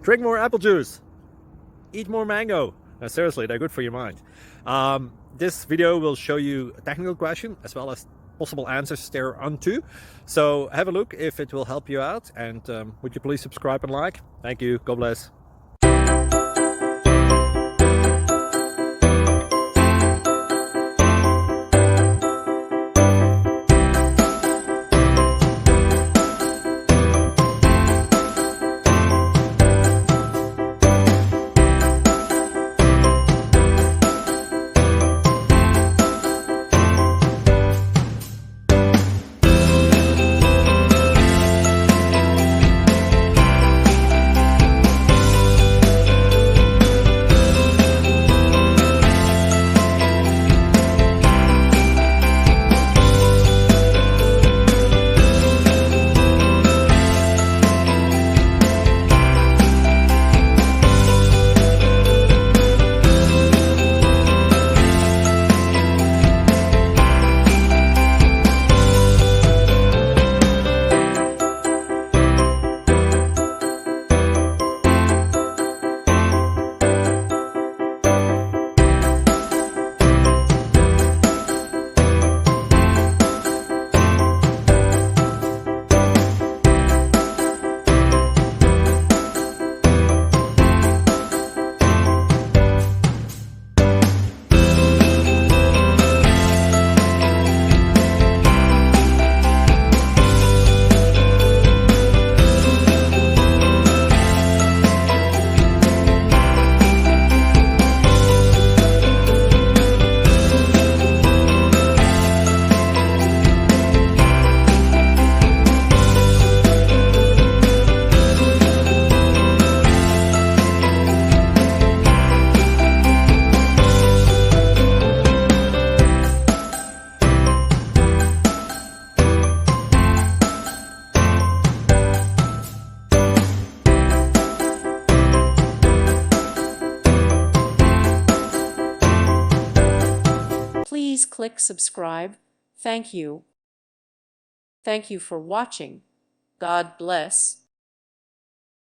Drink more apple juice. Eat more mango. Seriously, they're good for your mind. This video will show you a technical question as well as possible answers thereunto. So have a look if it will help you out, and would you please subscribe and like? Thank you. God bless. Please click subscribe. Thank you. Thank you for watching. God bless.